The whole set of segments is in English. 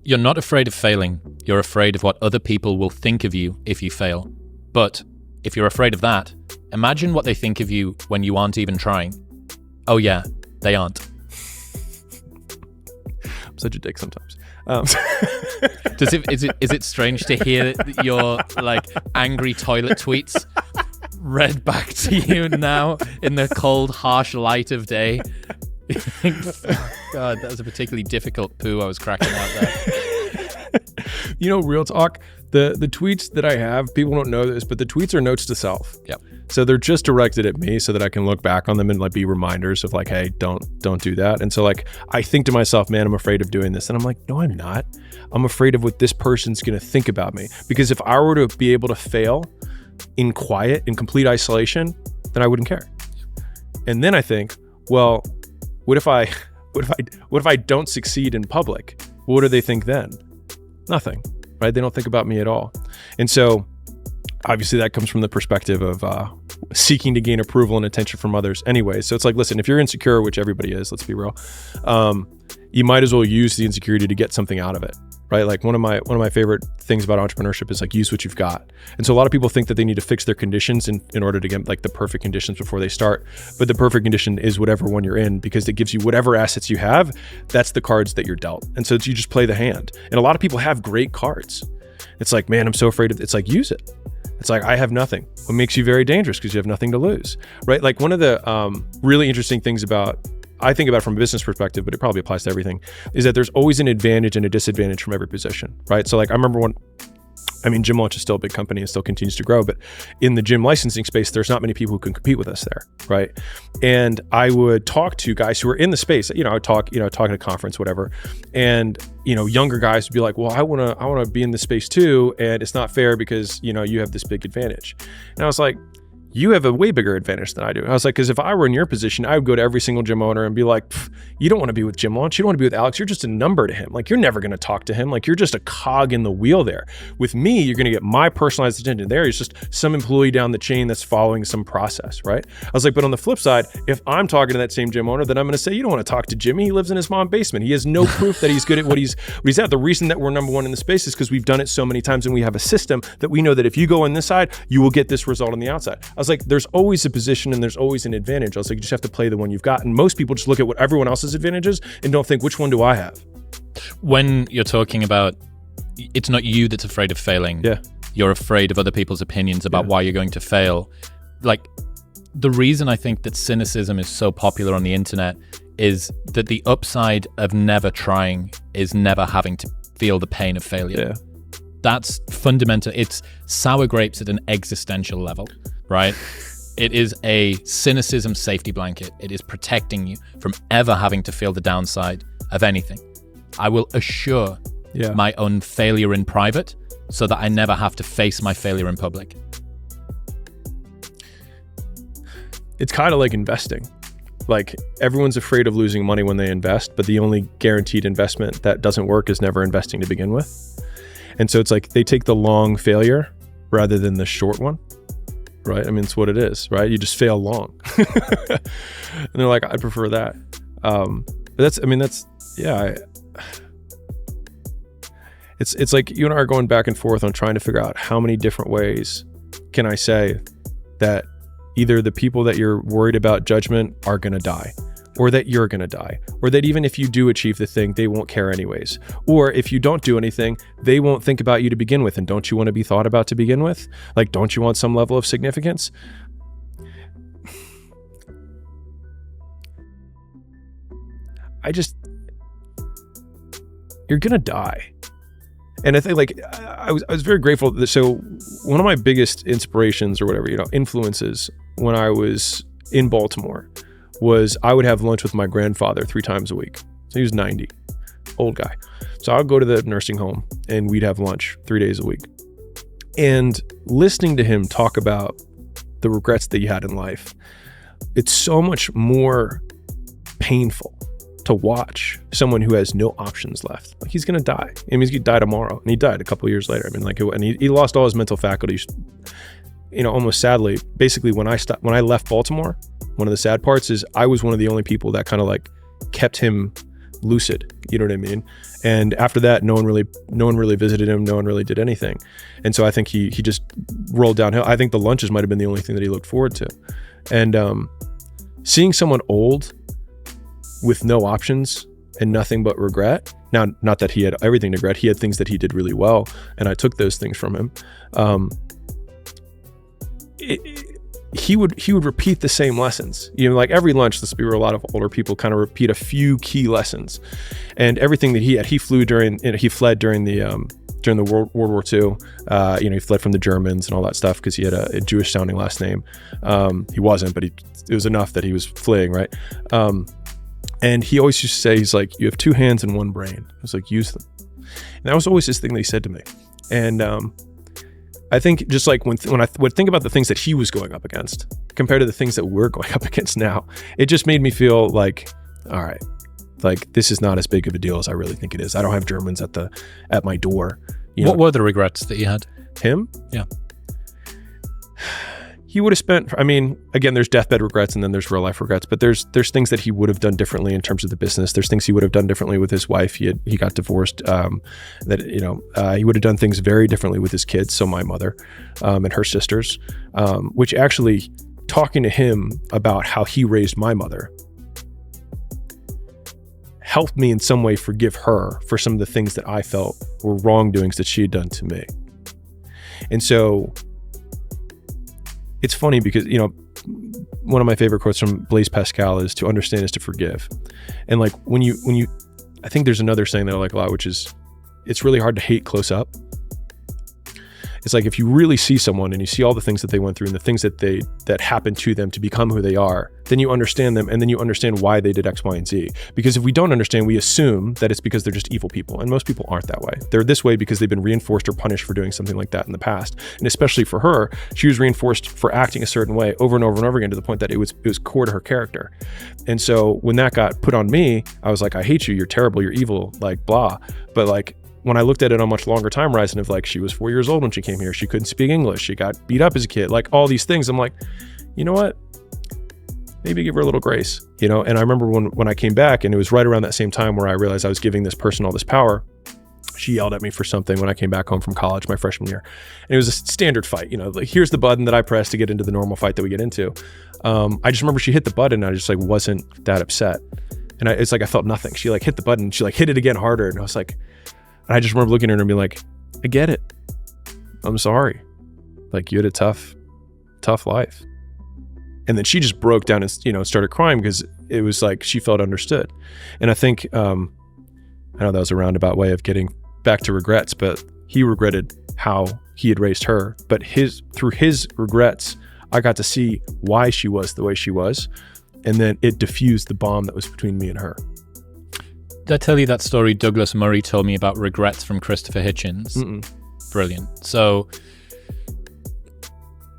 You're not afraid of failing. You're afraid of what other people will think of you if you fail. But if you're afraid of that, imagine what they think of you when you aren't even trying. Oh yeah, they aren't. I'm such a dick sometimes. Is it strange to hear your like angry toilet tweets read back to you now in the cold, harsh light of day? God, that was a particularly difficult poo I was cracking out there. You know, real talk, the tweets that I have, people don't know this, but the tweets are notes to self. Yep. So they're just directed at me so that I can look back on them and like be reminders of like, hey, don't do that. And so like, I think to myself, man, I'm afraid of doing this. And I'm like, no, I'm not. I'm afraid of what this person's going to think about me. Because if I were to be able to fail in quiet, in complete isolation, then I wouldn't care. And then I think, well, what if I don't succeed in public? What do they think then? Nothing, right? They don't think about me at all. And so obviously that comes from the perspective of seeking to gain approval and attention from others anyway. So it's like, listen, if you're insecure, which everybody is, let's be real, you might as well use the insecurity to get something out of it, right? Like one of my favorite things about entrepreneurship is like use what you've got. And so a lot of people think that they need to fix their conditions in order to get like the perfect conditions before they start. But the perfect condition is whatever one you're in, because it gives you whatever assets you have. That's the cards that you're dealt. And so you just play the hand. And a lot of people have great cards. It's like, man, I'm so afraid of, it's like, use it. It's like, I have nothing. What makes you very dangerous because you have nothing to lose, right? Like one of the really interesting things I think about it from a business perspective, but it probably applies to everything, is that there's always an advantage and a disadvantage from every position, right? So like I remember Gym Launch is still a big company and still continues to grow, but in the gym licensing space, there's not many people who can compete with us there, right? And I would talk to guys who were in the space, I would talk, talking at a conference, whatever. And, younger guys would be like, well, I want to be in this space too. And it's not fair because, you have this big advantage. And I was like, you have a way bigger advantage than I do. I was like, because if I were in your position, I would go to every single gym owner and be like, you don't want to be with Gym Launch. You don't want to be with Alex. You're just a number to him. Like, you're never going to talk to him. Like, you're just a cog in the wheel there. With me, you're going to get my personalized attention. There is just some employee down the chain that's following some process, right? I was like, but on the flip side, if I'm talking to that same gym owner, then I'm going to say, you don't want to talk to Jimmy. He lives in his mom's basement. He has no proof that he's good at what he's at. The reason that we're number one in the space is because we've done it so many times and we have a system that we know that if you go on this side, you will get this result on the outside. I was like, there's always a position and there's always an advantage. I was like, you just have to play the one you've got. And most people just look at what everyone else's advantage is and don't think, which one do I have? When you're talking about, it's not you that's afraid of failing. Yeah. You're afraid of other people's opinions about why you're going to fail. Like, the reason I think that cynicism is so popular on the internet is that the upside of never trying is never having to feel the pain of failure. Yeah. That's fundamental. It's sour grapes at an existential level, right? It is a cynicism safety blanket. It is protecting you from ever having to feel the downside of anything. I will assure my own failure in private so that I never have to face my failure in public. It's kind of like investing. Like, everyone's afraid of losing money when they invest, but the only guaranteed investment that doesn't work is never investing to begin with. And so it's like they take the long failure rather than the short one. Right? I mean, it's what it is, right? You just fail long. And they're like, I prefer that. It's like you and I are going back and forth on trying to figure out how many different ways can I say that either the people that you're worried about judgment are going to die, or that you're going to die, or that even if you do achieve the thing, they won't care anyways. Or if you don't do anything, they won't think about you to begin with. And don't you want to be thought about to begin with? Like, don't you want some level of significance? You're going to die. And I think, like, I was very grateful that, so one of my biggest inspirations or whatever, influences when I was in Baltimore was I would have lunch with my grandfather 3 times a week. So he was 90, old guy. So I would go to the nursing home and we'd have lunch 3 days a week. And listening to him talk about the regrets that he had in life, it's so much more painful to watch someone who has no options left. Like, he's going to die. I mean, he's going to die tomorrow. And he died a couple of years later. I mean, and he lost all his mental faculties, almost sadly. Basically, when I left Baltimore, one of the sad parts is I was one of the only people that kind of like kept him lucid. You know what I mean? And after that, no one really visited him. No one really did anything. And so I think he just rolled downhill. I think the lunches might have been the only thing that he looked forward to. And seeing someone old with no options and nothing but regret. Now, not that he had everything to regret. He had things that he did really well, and I took those things from him. He would repeat the same lessons. You know, like every lunch, let's be real, a lot of older people kind of repeat a few key lessons. And everything that he fled during the World War II. He fled from the Germans and all that stuff because he had a Jewish sounding last name. He wasn't, but it was enough that he was fleeing, right? And he always used to say, he's like, you have two hands and one brain. I was like, use them. And that was always his thing that he said to me. And I think just like when I would think about the things that he was going up against compared to the things that we're going up against now, it just made me feel like, all right, like this is not as big of a deal as I really think it is. I don't have Germans at my door. What were the regrets that you had? Him? Yeah. He would have spent, I mean, again, there's deathbed regrets and then there's real life regrets, but there's things that he would have done differently in terms of the business. There's things he would have done differently with his wife. He got divorced, he would have done things very differently with his kids. So my mother, and her sisters, which actually talking to him about how he raised my mother helped me in some way forgive her for some of the things that I felt were wrongdoings that she had done to me. And so it's funny because, one of my favorite quotes from Blaise Pascal is to understand is to forgive. And like when you, I think there's another saying that I like a lot, which is it's really hard to hate close up. It's like if you really see someone and you see all the things that they went through and the things that happened to them to become who they are, then you understand them and then you understand why they did X, Y, and Z. Because if we don't understand, we assume that it's because they're just evil people. And most people aren't that way. They're this way because they've been reinforced or punished for doing something like that in the past. And especially for her, she was reinforced for acting a certain way over and over and over again to the point that it was core to her character. And so when that got put on me, I was like, I hate you. You're terrible. You're evil. Like blah. But like, when I looked at it on a much longer time horizon of like, she was 4 years old when she came here. She couldn't speak English. She got beat up as a kid, like all these things. I'm like, you know what? Maybe give her a little grace, And I remember when I came back and it was right around that same time where I realized I was giving this person all this power. She yelled at me for something when I came back home from college, my freshman year. And it was a standard fight, like here's the button that I press to get into the normal fight that we get into. I just remember she hit the button and I just like wasn't that upset. And it's like, I felt nothing. She like hit the button, she like hit it again harder. And I was like, and I just remember looking at her and being like, I get it. I'm sorry. Like you had a tough life. And then she just broke down and, started crying because it was like she felt understood. And I think, I know that was a roundabout way of getting back to regrets, but he regretted how he had raised her. But through his regrets, I got to see why she was the way she was. And then it diffused the bomb that was between me and her. Did I tell you that story Douglas Murray told me about regrets from Christopher Hitchens? Mm-mm. Brilliant. So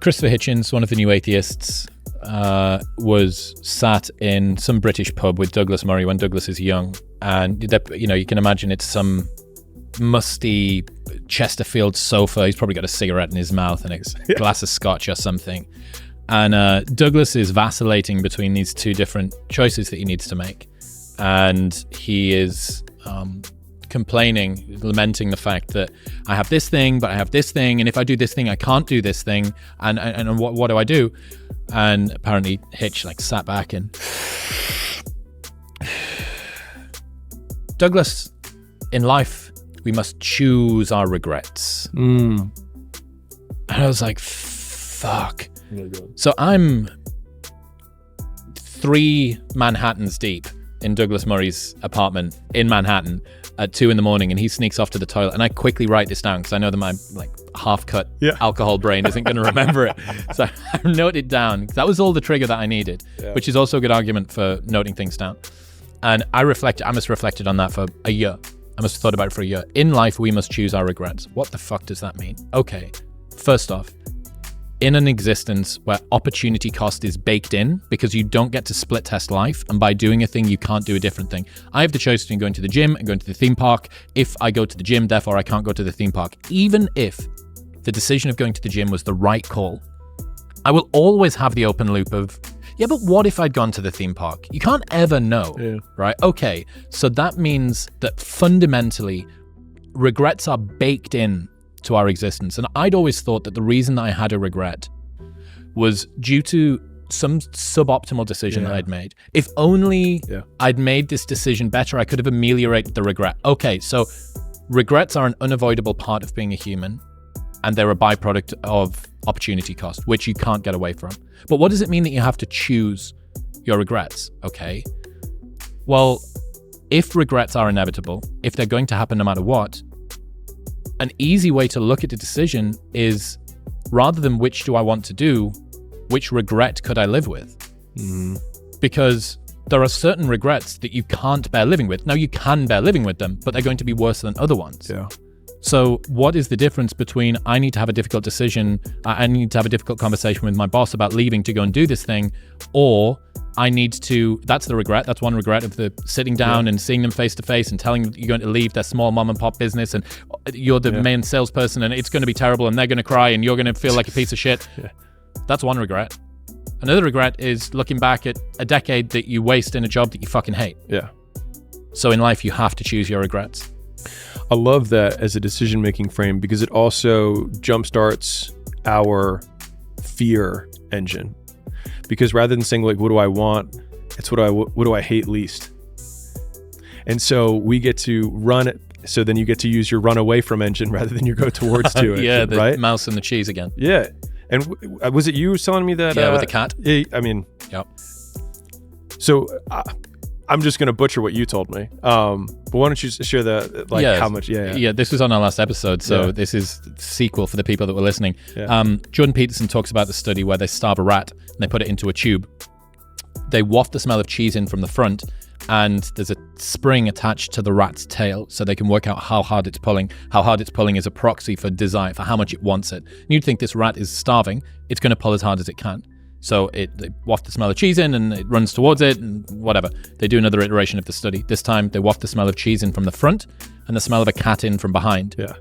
Christopher Hitchens, one of the new atheists, was sat in some British pub with Douglas Murray when Douglas is young. And, you can imagine it's some musty Chesterfield sofa. He's probably got a cigarette in his mouth and a glass of scotch or something. And Douglas is vacillating between these two different choices that he needs to make. And he is complaining, lamenting the fact that I have this thing, but I have this thing, and if I do this thing, I can't do this thing, and what do I do? And apparently Hitch like sat back and Douglas, in life, we must choose our regrets. And I was like, fuck. So I'm 3 Manhattans deep in Douglas Murray's apartment in Manhattan at 2 a.m, and he sneaks off to the toilet, and I quickly write this down because I know that my like half-cut alcohol brain isn't going to remember it. So I note it down. That was all the trigger that I needed, which is also a good argument for noting things down. And I must have reflected on that for a year. I must have thought about it for a year. In life, we must choose our regrets. What the fuck does that mean? Okay, first off, in an existence where opportunity cost is baked in because you don't get to split test life, and by doing a thing you can't do a different thing. I have the choice between going to the gym and going to the theme park. If I go to the gym, therefore I can't go to the theme park. Even if the decision of going to the gym was the right call, I will always have the open loop of, Yeah, but what if I'd gone to the theme park? You can't ever know, right? Okay, so that means that fundamentally, regrets are baked in to our existence. And I'd always thought that the reason that I had a regret was due to some suboptimal decision that I'd made. If only I'd made this decision better, I could have ameliorated the regret. Okay, so regrets are an unavoidable part of being a human, and they're a byproduct of opportunity cost, which you can't get away from. But what does it mean that you have to choose your regrets? Okay, well, if regrets are inevitable, if they're going to happen no matter what, an easy way to look at the decision is, rather than which do I want to do, which regret could I live with? Because there are certain regrets that you can't bear living with. Now, you can bear living with them, but they're going to be worse than other ones. Yeah. So what is the difference between I need to have a difficult decision, I need to have a difficult conversation with my boss about leaving to go and do this thing, or I need to, that's the regret, that's one regret of the sitting down and seeing them face to face and telling them you're going to leave their small mom and pop business and you're the main salesperson and it's going to be terrible and they're going to cry and you're going to feel like a piece of shit. That's one regret. Another regret is looking back at a decade that you waste in a job that you fucking hate. Yeah. So in life, you have to choose your regrets. I love that as a decision-making frame because it also jumpstarts our fear engine. Because rather than saying like, what do I want? It's what do I hate least? And so we get to run it. So then you get to use your run away from engine rather than your go towards to engine, yeah, the right? mouse and the cheese again. Yeah. And was it you telling me that? Yeah, with the cat. I mean, yep. So I'm just going to butcher what you told me. But why don't you share the, like, how much? Yeah. This was on our last episode. So this is the sequel for the people that were listening. Yeah. Jordan Peterson talks about the study where they starve a rat and they put it into a tube. They waft the smell of cheese in from the front, and there's a spring attached to the rat's tail so they can work out how hard it's pulling. How hard it's pulling is a proxy for desire, for how much it wants it. And you'd think this rat is starving, it's going to pull as hard as it can. So they waft the smell of cheese in and it runs towards it and whatever. They do another iteration of the study. This time they waft the smell of cheese in from the front and the smell of a cat in from behind. Yeah.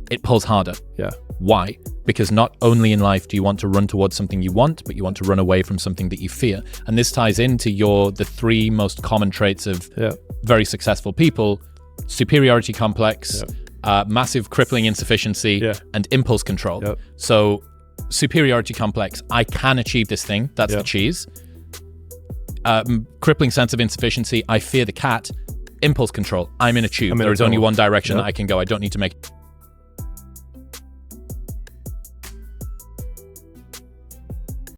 It pulls harder. Yeah. Why? Because not only in life do you want to run towards something you want, but you want to run away from something that you fear. And this ties into the three most common traits of very successful people: superiority complex, massive crippling insufficiency, and impulse control. Yep. So superiority complex, I can achieve this thing, that's the cheese. Crippling sense of insufficiency, I fear the cat. Impulse control, I'm in a tube. There is only one direction that I can go. I don't need to make